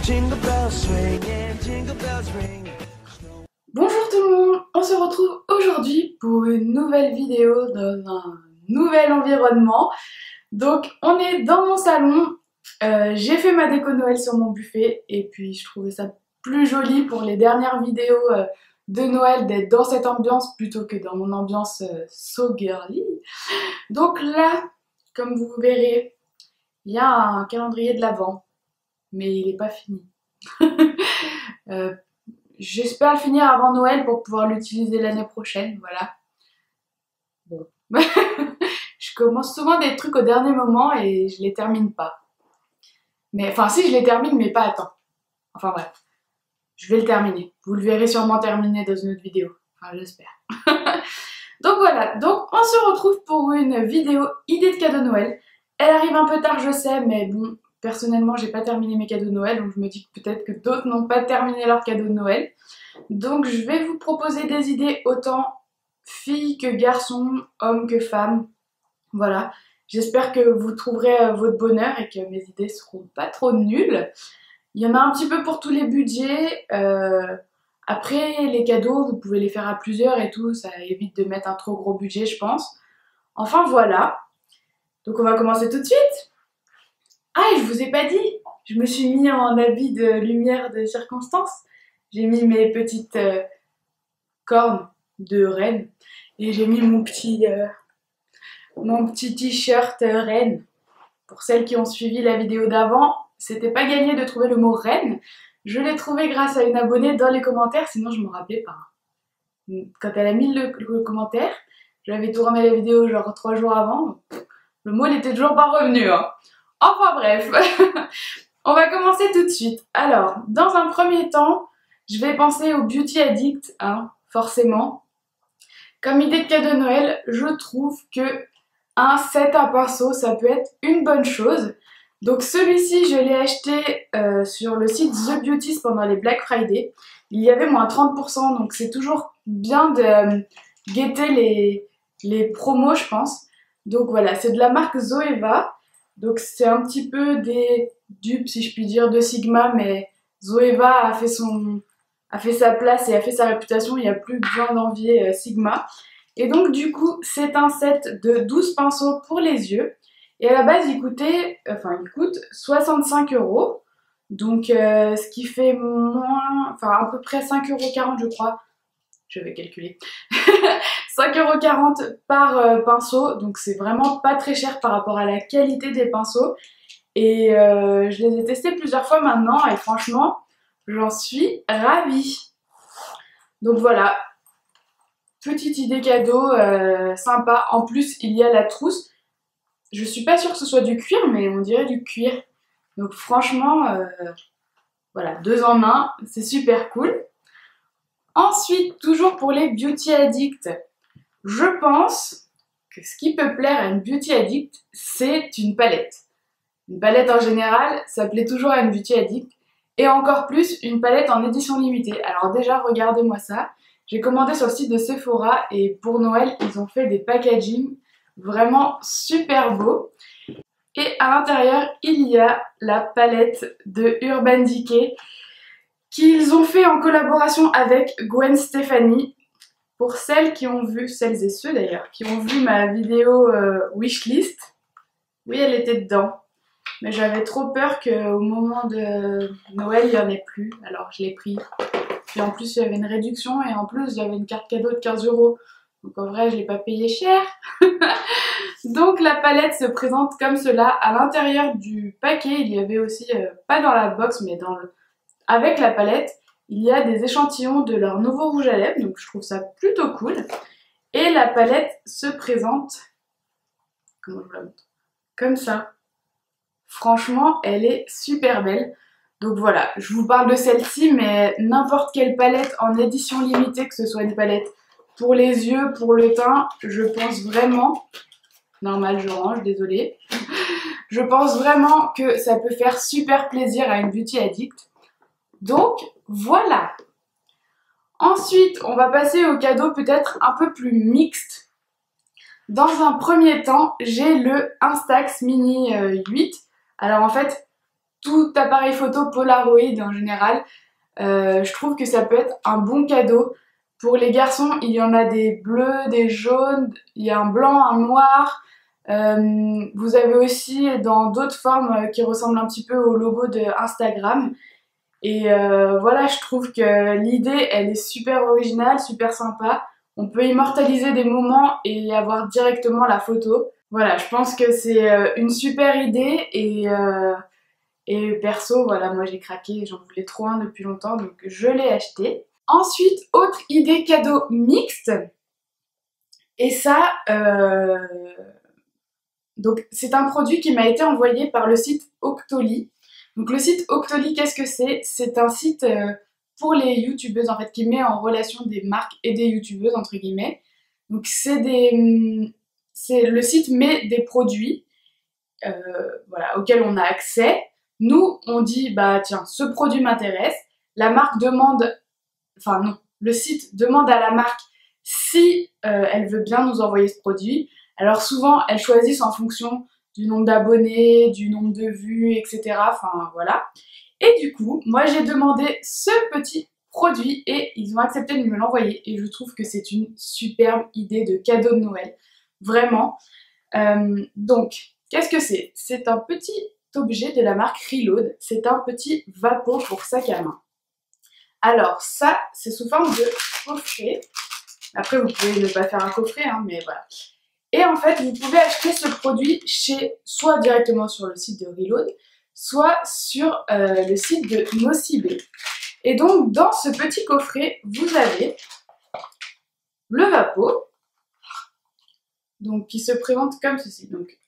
Bonjour tout le monde, on se retrouve aujourd'hui pour une nouvelle vidéo dans un nouvel environnement. Donc on est dans mon salon, j'ai fait ma déco Noël sur mon buffet et puis je trouvais ça plus joli pour les dernières vidéos de Noël d'être dans cette ambiance plutôt que dans mon ambiance so girly. Donc là, comme vous verrez, il y a un calendrier de l'Avent, mais il n'est pas fini. J'espère le finir avant Noël pour pouvoir l'utiliser l'année prochaine, voilà. Bon. Je commence souvent des trucs au dernier moment et je les termine pas. Mais enfin si, je les termine mais pas à temps. Enfin bref, je vais le terminer. Vous le verrez sûrement terminé dans une autre vidéo. Enfin j'espère. Donc voilà, donc on se retrouve pour une vidéo idée de cadeau Noël. Elle arrive un peu tard je sais, mais bon, personnellement j'ai pas terminé mes cadeaux de Noël, donc je me dis que peut-être que d'autres n'ont pas terminé leurs cadeaux de Noël. Donc je vais vous proposer des idées autant filles que garçons, hommes que femmes. Voilà, j'espère que vous trouverez votre bonheur et que mes idées seront pas trop nulles. Il y en a un petit peu pour tous les budgets. Après, les cadeaux, vous pouvez les faire à plusieurs et tout, ça évite de mettre un trop gros budget, je pense. Enfin voilà. Donc on va commencer tout de suite. Ah, et je vous ai pas dit, je me suis mis en habit de lumière de circonstance. J'ai mis mes petites cornes de reine et j'ai mis mon petit t-shirt reine. Pour celles qui ont suivi la vidéo d'avant, c'était pas gagné de trouver le mot reine. Je l'ai trouvé grâce à une abonnée dans les commentaires, sinon je m'en rappelais pas. Quand elle a mis le commentaire, j'avais tourné la vidéo genre 3 jours avant, le mot n'était toujours pas revenu. Hein. Enfin bref, on va commencer tout de suite. Alors, dans un premier temps, je vais penser au Beauty Addict, hein, forcément. Comme idée de cadeau de Noël, je trouve que un set à pinceau, ça peut être une bonne chose. Donc celui-ci, je l'ai acheté sur le site The Beauties pendant les Black Friday. Il y avait moins 30%, donc c'est toujours bien de guetter les promos, je pense. Donc voilà, c'est de la marque Zoeva. Donc c'est un petit peu des dupes, si je puis dire, de Sigma, mais Zoeva a fait sa place et a fait sa réputation, il n'y a plus besoin d'envier Sigma. Et donc du coup, c'est un set de 12 pinceaux pour les yeux. Et à la base, il coûte 65 €. Donc ce qui fait à peu près 5,40 € je crois. Je vais calculer. 5,40 € par pinceau. Donc c'est vraiment pas très cher par rapport à la qualité des pinceaux. Et je les ai testés plusieurs fois maintenant et franchement, j'en suis ravie. Donc voilà, petite idée cadeau sympa. En plus, il y a la trousse. Je suis pas sûre que ce soit du cuir, mais on dirait du cuir. Donc franchement, voilà, 2 en 1, c'est super cool. Ensuite, toujours pour les beauty addicts, je pense que ce qui peut plaire à une beauty addict, c'est une palette. Une palette en général, ça plaît toujours à une beauty addict. Et encore plus, une palette en édition limitée. Alors déjà, regardez-moi ça. J'ai commandé sur le site de Sephora et pour Noël, ils ont fait des packaging vraiment super beaux. Et à l'intérieur, il y a la palette de Urban Decay qu'ils ont fait en collaboration avec Gwen Stefani. Pour celles et ceux d'ailleurs, qui ont vu ma vidéo wishlist, oui, elle était dedans. Mais j'avais trop peur qu'au moment de Noël, il n'y en ait plus. Alors je l'ai pris. Puis en plus, il y avait une réduction et en plus, il y avait une carte cadeau de 15 €. Donc en vrai, je ne l'ai pas payé cher. Donc la palette se présente comme cela. À l'intérieur du paquet, il y avait aussi, pas dans la box, mais avec la palette, il y a des échantillons de leur nouveau rouge à lèvres. Donc je trouve ça plutôt cool. Et la palette se présente, comment je vous la montre, comme ça. Franchement, elle est super belle. Donc voilà, je vous parle de celle-ci, mais n'importe quelle palette en édition limitée, que ce soit une palette pour les yeux, pour le teint, je pense vraiment, normal je range, désolée, je pense vraiment que ça peut faire super plaisir à une beauty addict. Donc voilà. Ensuite, on va passer au cadeau peut-être un peu plus mixte. Dans un premier temps, j'ai le Instax Mini 8. Alors en fait, tout appareil photo Polaroid en général. Je trouve que ça peut être un bon cadeau. Pour les garçons, il y en a des bleus, des jaunes, il y a un blanc, un noir. Vous avez aussi dans d'autres formes qui ressemblent un petit peu au logo de Instagram. Et voilà, je trouve que l'idée, elle est super originale, super sympa. On peut immortaliser des moments et avoir directement la photo. Voilà, je pense que c'est une super idée et perso, voilà, moi j'ai craqué, j'en voulais trop un depuis longtemps, donc je l'ai acheté. Ensuite, autre idée cadeau mixte. Et ça, donc c'est un produit qui m'a été envoyé par le site Octoly. Donc le site Octoly, qu'est-ce que c'est? C'est un site pour les youtubeuses en fait, qui met en relation des marques et des youtubeuses entre guillemets. Donc le site met des produits voilà, auxquels on a accès. Nous, on dit bah tiens, ce produit m'intéresse. La marque demande, enfin non, le site demande à la marque si elle veut bien nous envoyer ce produit. Alors souvent, elles choisissent en fonction du nombre d'abonnés, du nombre de vues, etc. Enfin voilà. Et du coup, moi j'ai demandé ce petit produit et ils ont accepté de me l'envoyer et je trouve que c'est une superbe idée de cadeau de Noël. Vraiment. Donc, qu'est-ce que c'est? C'est un petit objet de la marque Reload. C'est un petit vapeau pour sac à main. Alors ça, c'est sous forme de coffret. Après, vous pouvez ne pas faire un coffret, hein, mais voilà. Et en fait, vous pouvez acheter ce produit soit directement sur le site de Reload, soit sur le site de Nocibé. Et donc, dans ce petit coffret, vous avez le vapeau, donc qui se présente comme ceci. Donc,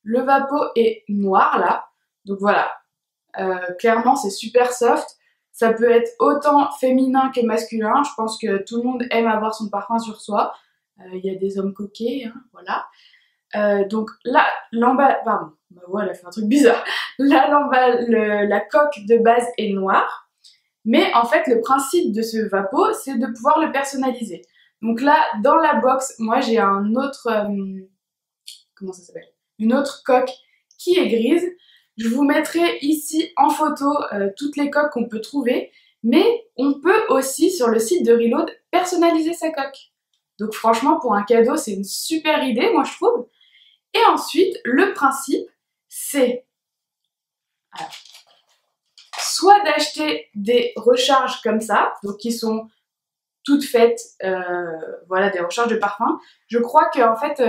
le vapeau est noir là, donc voilà. Clairement, c'est super soft. Ça peut être autant féminin que masculin. Je pense que tout le monde aime avoir son parfum sur soi. Il y a des hommes coquets, hein, voilà. Donc là, l'emballage, pardon, ma voix elle a fait un truc bizarre. Là, la coque de base est noire. Mais en fait, le principe de ce vapeau, c'est de pouvoir le personnaliser. Donc là, dans la box, moi j'ai un autre, comment ça s'appelle? Une autre coque qui est grise. Je vous mettrai ici en photo toutes les coques qu'on peut trouver, mais on peut aussi sur le site de Reload personnaliser sa coque. Donc franchement pour un cadeau c'est une super idée moi je trouve. Et ensuite le principe c'est soit d'acheter des recharges comme ça, donc qui sont toutes faites, voilà des recharges de parfum. Je crois que en fait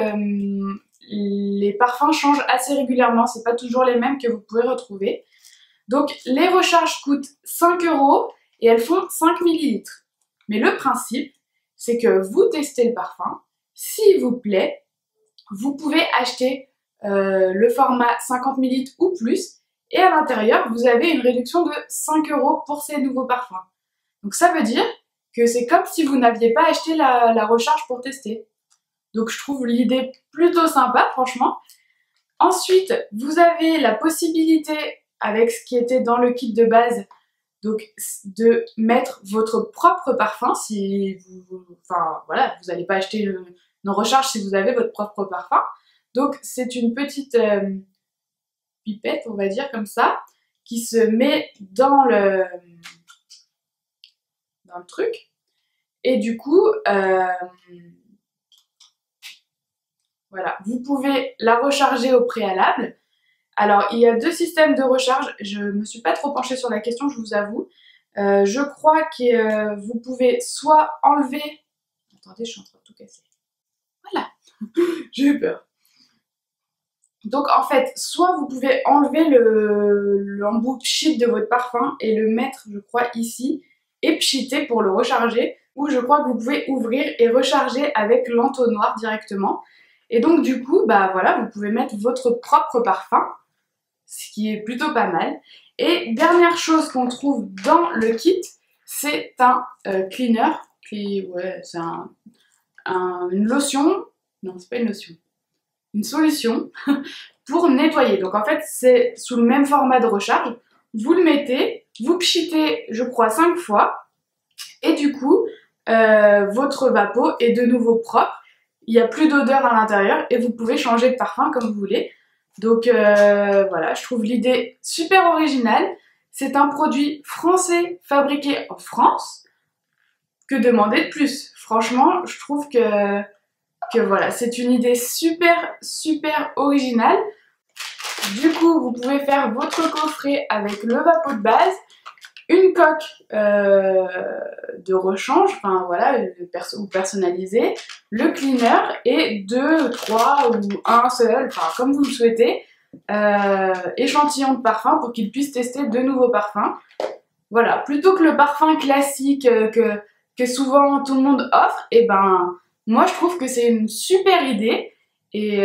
les parfums changent assez régulièrement, c'est pas toujours les mêmes que vous pouvez retrouver. Donc les recharges coûtent 5 € et elles font 5 ml. Mais le principe, c'est que vous testez le parfum, s'il vous plaît, vous pouvez acheter le format 50 ml ou plus, et à l'intérieur, vous avez une réduction de 5 € pour ces nouveaux parfums. Donc ça veut dire que c'est comme si vous n'aviez pas acheté la recharge pour tester. Donc je trouve l'idée plutôt sympa, franchement. Ensuite, vous avez la possibilité, avec ce qui était dans le kit de base, donc de mettre votre propre parfum si vous, enfin voilà, vous n'allez pas acheter une recharge si vous avez votre propre parfum. Donc c'est une petite pipette, on va dire comme ça, qui se met dans le truc. Et du coup, voilà, vous pouvez la recharger au préalable. Alors, il y a deux systèmes de recharge. Je ne me suis pas trop penchée sur la question, je vous avoue. Je crois que vous pouvez soit enlever... Attendez, je suis en train de tout casser. Voilà, j'ai eu peur. Donc, en fait, soit vous pouvez enlever l'embout pchit de votre parfum et le mettre, je crois, ici, et pchiter pour le recharger. Ou je crois que vous pouvez ouvrir et recharger avec l'entonnoir directement. Et donc, du coup, bah voilà, vous pouvez mettre votre propre parfum, ce qui est plutôt pas mal. Et dernière chose qu'on trouve dans le kit, c'est un cleaner, ouais, c'est une lotion, non c'est pas une lotion, une solution pour nettoyer. Donc en fait c'est sous le même format de recharge, vous le mettez, vous pchitez je crois 5 fois, et du coup votre vapeau est de nouveau propre, il n'y a plus d'odeur à l'intérieur et vous pouvez changer de parfum comme vous voulez. Donc voilà, je trouve l'idée super originale. C'est un produit français fabriqué en France. Que demander de plus? Franchement, je trouve que voilà, c'est une idée super originale. Du coup, vous pouvez faire votre coffret avec le vapeau de base, une coque de rechange, enfin voilà, ou personnalisée, le cleaner et 2, 3 ou un seul, enfin comme vous le souhaitez, échantillon de parfum pour qu'il puisse tester de nouveaux parfums. Voilà, plutôt que le parfum classique que souvent tout le monde offre, et ben moi je trouve que c'est une super idée et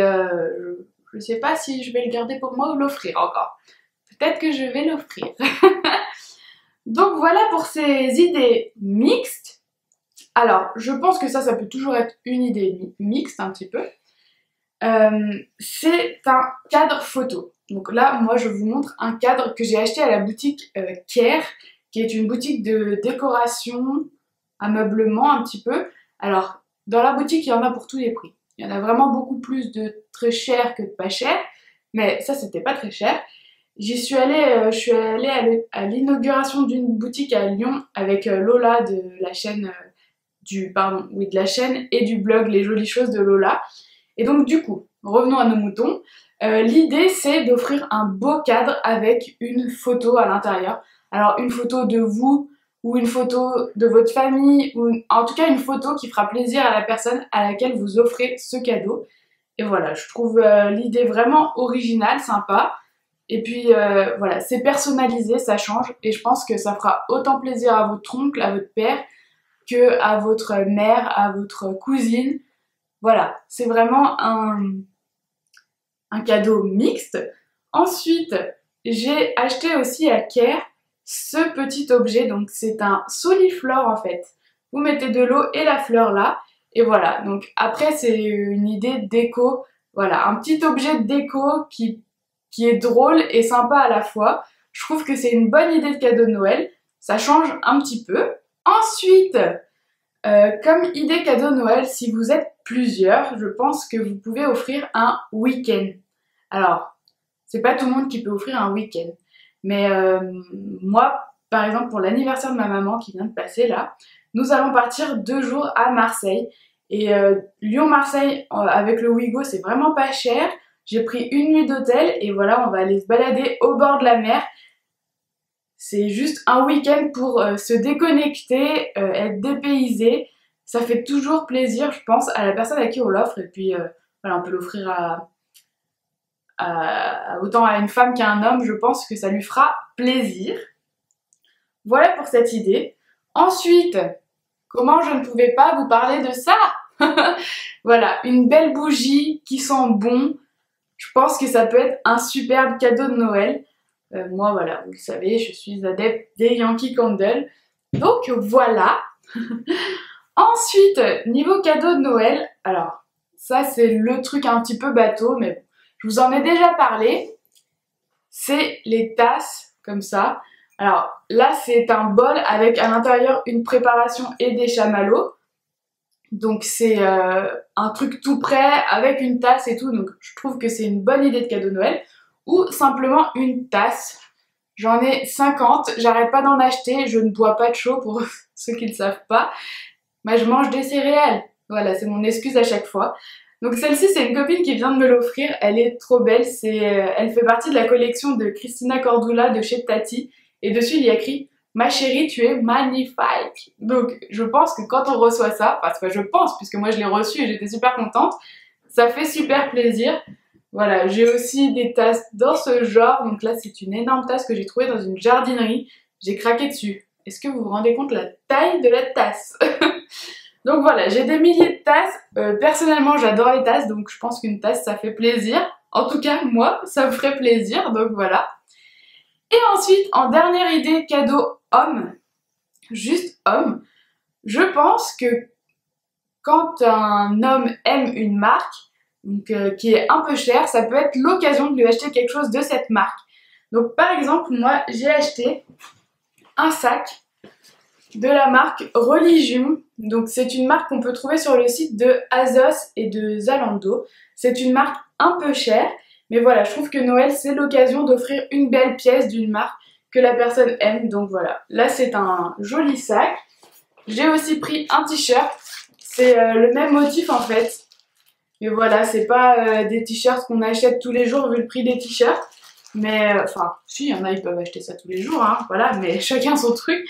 je sais pas si je vais le garder pour moi ou l'offrir encore. Peut-être que je vais l'offrir. Donc voilà pour ces idées mixtes. Alors, je pense que ça peut toujours être une idée mixte un petit peu. C'est un cadre photo. Donc là, moi, je vous montre un cadre que j'ai acheté à la boutique Care, qui est une boutique de décoration, ameublement un petit peu. Alors, dans la boutique, il y en a pour tous les prix. Il y en a vraiment beaucoup plus de très cher que de pas cher, mais ça, c'était pas très cher. Je suis allée à l'inauguration d'une boutique à Lyon avec Lola de la chaîne de la chaîne et du blog Les Jolies Choses de Lola. Et donc du coup, revenons à nos moutons. L'idée c'est d'offrir un beau cadre avec une photo à l'intérieur. Alors une photo de vous ou une photo de votre famille ou en tout cas une photo qui fera plaisir à la personne à laquelle vous offrez ce cadeau. Et voilà, je trouve l'idée vraiment originale, sympa. Et puis voilà, c'est personnalisé, ça change et je pense que ça fera autant plaisir à votre oncle, à votre père que à votre mère, à votre cousine. Voilà, c'est vraiment un cadeau mixte. Ensuite, j'ai acheté aussi à Care ce petit objet, donc c'est un soliflore en fait. Vous mettez de l'eau et la fleur là, et voilà. Donc après c'est une idée de déco, voilà, un petit objet de déco qui est drôle et sympa à la fois. Je trouve que c'est une bonne idée de cadeau de Noël, ça change un petit peu. Ensuite, comme idée cadeau de Noël, si vous êtes plusieurs, je pense que vous pouvez offrir un week-end. Alors, c'est pas tout le monde qui peut offrir un week-end. Mais moi, par exemple, pour l'anniversaire de ma maman qui vient de passer là, nous allons partir 2 jours à Marseille. Et Lyon-Marseille, avec le Ouigo, c'est vraiment pas cher. J'ai pris une nuit d'hôtel et voilà, on va aller se balader au bord de la mer. C'est juste un week-end pour se déconnecter, être dépaysé. Ça fait toujours plaisir, je pense, à la personne à qui on l'offre. Et puis, voilà, on peut l'offrir autant à une femme qu'à un homme. Je pense que ça lui fera plaisir. Voilà pour cette idée. Ensuite, comment je ne pouvais pas vous parler de ça? Voilà, une belle bougie qui sent bon. Je pense que ça peut être un superbe cadeau de Noël. Moi, voilà, vous le savez, je suis adepte des Yankee Candle. Donc voilà. Ensuite, niveau cadeau de Noël, alors ça c'est le truc un petit peu bateau, mais je vous en ai déjà parlé. C'est les tasses comme ça. Alors là, c'est un bol avec à l'intérieur une préparation et des chamallows. Donc c'est un truc tout prêt avec une tasse et tout. Donc je trouve que c'est une bonne idée de cadeau de Noël. Ou simplement une tasse. J'en ai 50, j'arrête pas d'en acheter, je ne bois pas de chaud pour ceux qui ne le savent pas. Moi je mange des céréales, voilà, c'est mon excuse à chaque fois. Donc celle-ci c'est une copine qui vient de me l'offrir, elle est trop belle, elle fait partie de la collection de Christina Cordula de chez Tati. Et dessus il y a écrit « Ma chérie, tu es magnifique ». Donc je pense que quand on reçoit ça, enfin c'est pas je pense puisque moi je l'ai reçu et j'étais super contente, ça fait super plaisir. Voilà, j'ai aussi des tasses dans ce genre, donc là c'est une énorme tasse que j'ai trouvée dans une jardinerie, j'ai craqué dessus. Est-ce que vous vous rendez compte de la taille de la tasse? Donc voilà, j'ai des milliers de tasses, personnellement j'adore les tasses, donc je pense qu'une tasse ça fait plaisir. En tout cas moi, ça me ferait plaisir, donc voilà. Et ensuite, en dernière idée cadeau homme, juste homme, je pense que quand un homme aime une marque, donc qui est un peu cher, ça peut être l'occasion de lui acheter quelque chose de cette marque. Donc par exemple, moi j'ai acheté un sac de la marque Religion. Donc c'est une marque qu'on peut trouver sur le site de ASOS et de Zalando. C'est une marque un peu chère, Mais voilà, je trouve que Noël c'est l'occasion d'offrir une belle pièce d'une marque que la personne aime. Donc voilà, là c'est un joli sac. J'ai aussi pris un t-shirt, c'est le même motif en fait. Mais voilà, c'est pas des t-shirts qu'on achète tous les jours vu le prix des t-shirts. Mais enfin, si, il y en a, ils peuvent acheter ça tous les jours, hein, voilà, mais chacun son truc.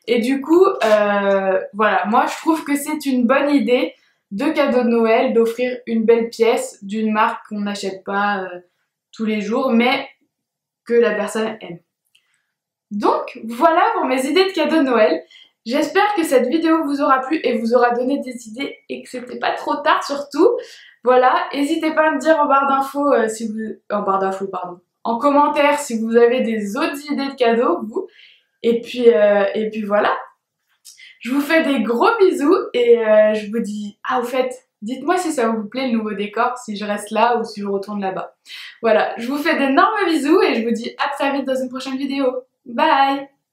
Et du coup, voilà, moi je trouve que c'est une bonne idée de cadeau de Noël, d'offrir une belle pièce d'une marque qu'on n'achète pas tous les jours, mais que la personne aime. Donc voilà pour mes idées de cadeaux de Noël. J'espère que cette vidéo vous aura plu et vous aura donné des idées et que c'était pas trop tard surtout. Voilà, n'hésitez pas à me dire en barre d'infos si vous... En barre d'infos, pardon. En commentaire si vous avez des autres idées de cadeaux, vous. Et puis voilà. Je vous fais des gros bisous et je vous dis... Ah, au fait, dites-moi si ça vous plaît le nouveau décor, si je reste là ou si je retourne là-bas. Voilà, je vous fais d'énormes bisous et je vous dis à très vite dans une prochaine vidéo. Bye!